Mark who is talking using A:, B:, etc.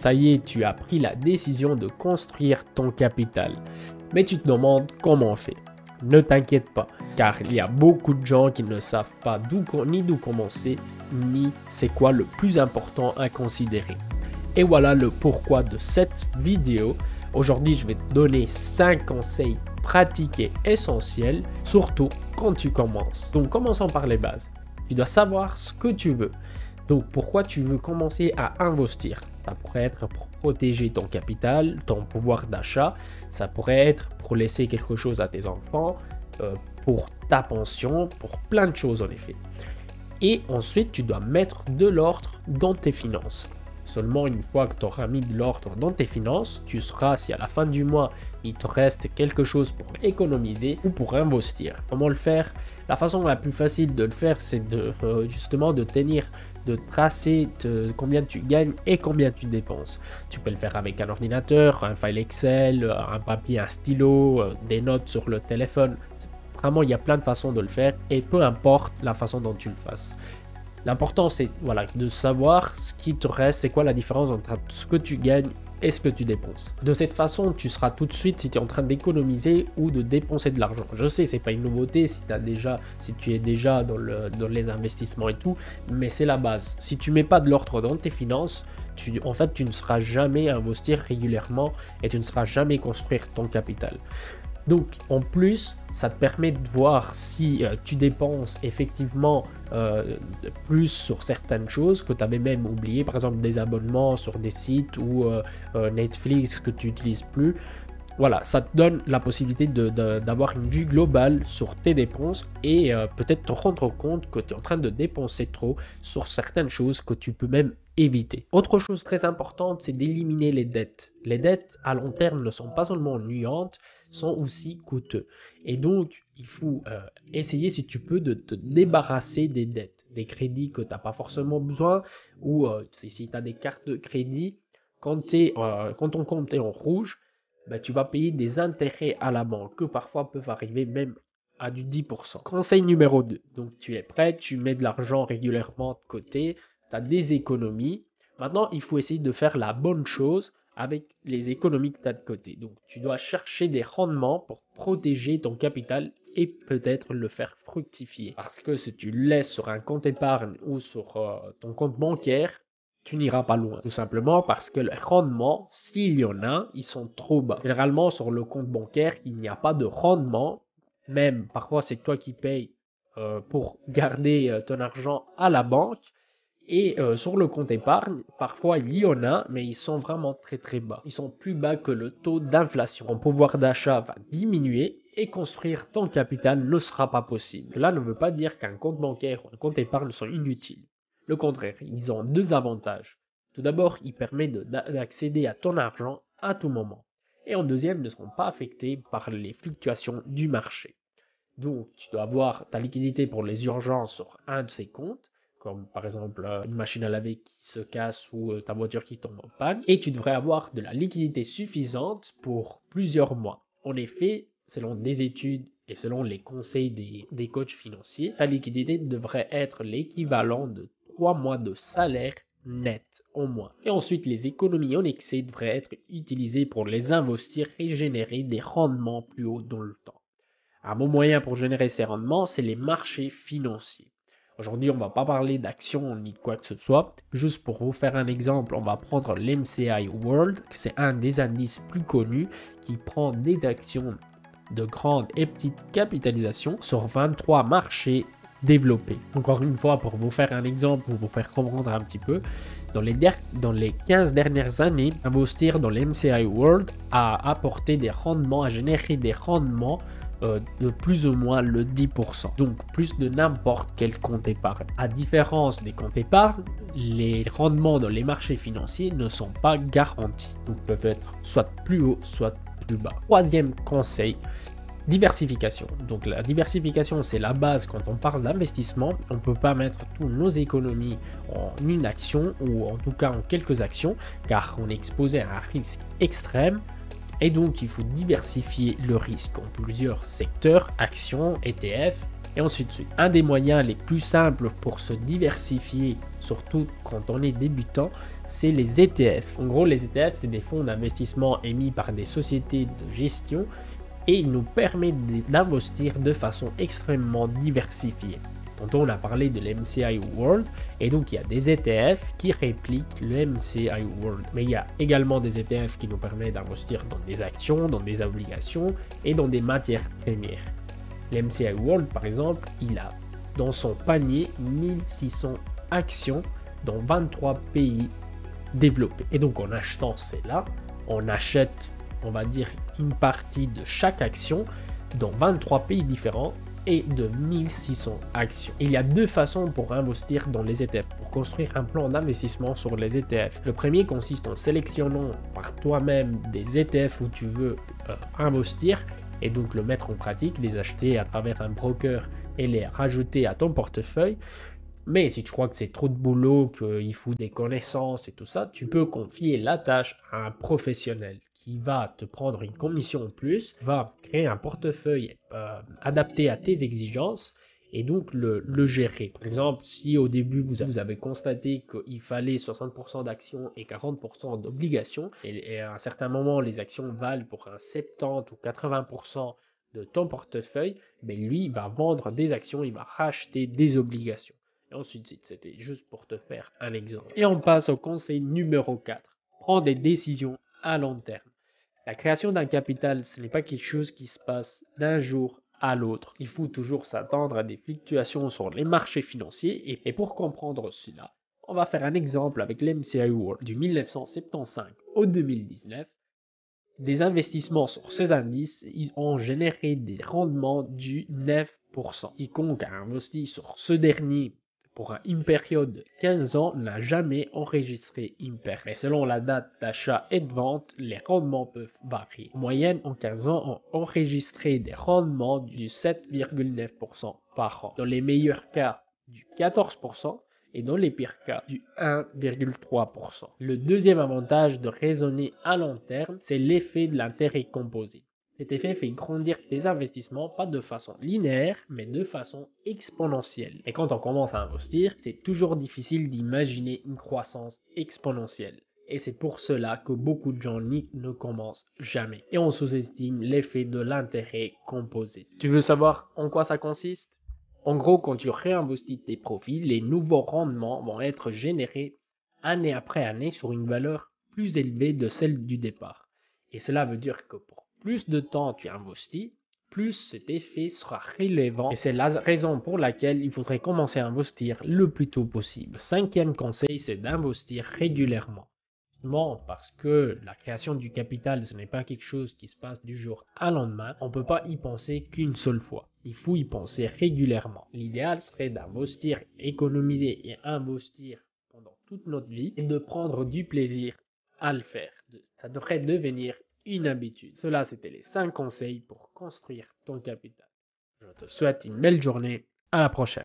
A: Ça y est, tu as pris la décision de construire ton capital. Mais tu te demandes comment on fait. Ne t'inquiète pas, car il y a beaucoup de gens qui ne savent pas ni d'où commencer, ni c'est quoi le plus important à considérer. Et voilà le pourquoi de cette vidéo. Aujourd'hui, je vais te donner 5 conseils pratiques et essentiels, surtout quand tu commences. Donc, commençons par les bases. Tu dois savoir ce que tu veux. Donc, pourquoi tu veux commencer à investir? Ça pourrait être pour protéger ton capital, ton pouvoir d'achat. Ça pourrait être pour laisser quelque chose à tes enfants, pour ta pension, pour plein de choses en effet. Et ensuite, tu dois mettre de l'ordre dans tes finances. Seulement une fois que tu auras mis de l'ordre dans tes finances, tu sauras si à la fin du mois, il te reste quelque chose pour économiser ou pour investir. Comment le faire? La façon la plus facile de le faire, c'est justement de tracer combien tu gagnes et combien tu dépenses. Tu peux le faire avec un ordinateur, un file Excel, un papier, un stylo, des notes sur le téléphone. Vraiment, il y a plein de façons de le faire et peu importe la façon dont tu le fasses. L'important, c'est de savoir ce qui te reste, c'est quoi la différence entre ce que tu gagnes et ce que tu dépenses. De cette façon, tu sauras tout de suite si tu es en train d'économiser ou de dépenser de l'argent. Je sais, c'est pas une nouveauté si tu es déjà dans les investissements et tout, mais c'est la base. Si tu mets pas de l'ordre dans tes finances, tu ne sauras jamais investir régulièrement et tu ne sauras jamais construire ton capital. Donc, en plus, ça te permet de voir si tu dépenses effectivement plus sur certaines choses que tu avais même oublié, par exemple des abonnements sur des sites ou Netflix que tu n'utilises plus. Voilà, ça te donne la possibilité d'avoir une vue globale sur tes dépenses et peut-être te rendre compte que tu es en train de dépenser trop sur certaines choses que tu peux même éviter. Autre chose très importante, c'est d'éliminer les dettes. Les dettes à long terme ne sont pas seulement nuisantes, sont aussi coûteux. Et donc, il faut essayer, si tu peux, de te débarrasser des dettes, des crédits que tu n'as pas forcément besoin, ou si tu as des cartes de crédit, quand ton compte est en rouge, tu vas payer des intérêts à la banque, que parfois peuvent arriver même à du 10%. Conseil numéro 2, donc tu es prêt, tu mets de l'argent régulièrement de côté, tu as des économies. Maintenant, il faut essayer de faire la bonne chose avec les économies que tu as de côté. Donc, tu dois chercher des rendements pour protéger ton capital et peut-être le faire fructifier. Parce que si tu le laisses sur un compte épargne ou sur ton compte bancaire, tu n'iras pas loin. Tout simplement parce que les rendements, s'il y en a, ils sont trop bas. Généralement, sur le compte bancaire, il n'y a pas de rendement. Même, parfois, c'est toi qui payes pour garder ton argent à la banque. Et sur le compte épargne, parfois il y en a, mais ils sont vraiment très très bas. Ils sont plus bas que le taux d'inflation. Ton pouvoir d'achat va diminuer et construire ton capital ne sera pas possible. Cela ne veut pas dire qu'un compte bancaire ou un compte épargne sont inutiles. Le contraire, ils ont deux avantages. Tout d'abord, ils permettent d'accéder à ton argent à tout moment. Et en deuxième, ils ne seront pas affectés par les fluctuations du marché. Donc, tu dois avoir ta liquidité pour les urgences sur un de ces comptes, comme par exemple une machine à laver qui se casse ou ta voiture qui tombe en panne, et tu devrais avoir de la liquidité suffisante pour plusieurs mois. En effet, selon des études et selon les conseils des coachs financiers, ta liquidité devrait être l'équivalent de 3 mois de salaire net au moins. Et ensuite, les économies en excès devraient être utilisées pour les investir et générer des rendements plus hauts dans le temps. Un bon moyen pour générer ces rendements, c'est les marchés financiers. Aujourd'hui, on ne va pas parler d'actions ni de quoi que ce soit. Juste pour vous faire un exemple, on va prendre l'MSCI World, c'est un des indices plus connus qui prend des actions de grande et petite capitalisation sur 23 marchés développés. Encore une fois, pour vous faire un exemple, pour vous faire comprendre un petit peu, dans les 15 dernières années, investir dans l'MSCI World a apporté des rendements, a généré des rendements de plus ou moins le 10%. Donc plus de n'importe quel compte épargne. À différence des comptes épargne, les rendements dans les marchés financiers ne sont pas garantis. Donc peuvent être soit plus haut, soit plus bas. Troisième conseil, diversification. Donc la diversification, c'est la base quand on parle d'investissement. On ne peut pas mettre toutes nos économies en une action ou en tout cas en quelques actions car on est exposé à un risque extrême. Et donc, il faut diversifier le risque en plusieurs secteurs, actions, ETF, Et ensuite, un des moyens les plus simples pour se diversifier, surtout quand on est débutant, c'est les ETF. En gros, les ETF, c'est des fonds d'investissement émis par des sociétés de gestion et ils nous permettent d'investir de façon extrêmement diversifiée. Tantôt, on a parlé de l'MSCI World et donc il y a des ETF qui répliquent le MSCI World. Mais il y a également des ETF qui nous permettent d'investir dans des actions, dans des obligations et dans des matières premières. L'MSCI World, par exemple, il a dans son panier 1600 actions dans 23 pays développés. Et donc en achetant celle-là, on achète, on va dire, une partie de chaque action dans 23 pays différents et de 1600 actions. Il y a deux façons pour investir dans les ETF, pour construire un plan d'investissement sur les ETF. Le premier consiste en sélectionnant par toi-même des ETF où tu veux investir et donc le mettre en pratique, les acheter à travers un broker et les rajouter à ton portefeuille. Mais si tu crois que c'est trop de boulot, qu'il faut des connaissances et tout ça, tu peux confier la tâche à un professionnel qui va te prendre une commission en plus, va créer un portefeuille adapté à tes exigences et donc le gérer. Par exemple, si au début vous avez constaté qu'il fallait 60% d'actions et 40% d'obligations, et à un certain moment les actions valent pour un 70 ou 80% de ton portefeuille, mais lui il va vendre des actions, il va racheter des obligations. Et ensuite, c'était juste pour te faire un exemple. Et on passe au conseil numéro 4. Prends des décisions à long terme. La création d'un capital, ce n'est pas quelque chose qui se passe d'un jour à l'autre. Il faut toujours s'attendre à des fluctuations sur les marchés financiers. Et pour comprendre cela, on va faire un exemple avec l'MSCI World du 1975 au 2019. Des investissements sur ces indices, ils ont généré des rendements du 9%. Quiconque a investi sur ce dernier pour une période de 15 ans n'a jamais enregistré une perte. Mais selon la date d'achat et de vente, les rendements peuvent varier. En moyenne, en 15 ans, on enregistré des rendements du 7,9% par an. Dans les meilleurs cas, du 14%. Et dans les pires cas, du 1,3%. Le deuxième avantage de raisonner à long terme, c'est l'effet de l'intérêt composé. Cet effet fait grandir tes investissements pas de façon linéaire, mais de façon exponentielle. Et quand on commence à investir, c'est toujours difficile d'imaginer une croissance exponentielle. Et c'est pour cela que beaucoup de gens ne commencent jamais. Et on sous-estime l'effet de l'intérêt composé. Tu veux savoir en quoi ça consiste ? En gros, quand tu réinvestis tes profits, les nouveaux rendements vont être générés année après année sur une valeur plus élevée de celle du départ. Et cela veut dire que pour plus de temps tu investis, plus cet effet sera relevant. Et c'est la raison pour laquelle il faudrait commencer à investir le plus tôt possible. Cinquième conseil, c'est d'investir régulièrement. Parce que la création du capital, ce n'est pas quelque chose qui se passe du jour au lendemain. On ne peut pas y penser qu'une seule fois. Il faut y penser régulièrement. L'idéal serait d'investir, économiser et investir pendant toute notre vie et de prendre du plaisir à le faire. Ça devrait devenir une habitude. Cela, c'était les 5 conseils pour construire ton capital. Je te souhaite une belle journée. À la prochaine.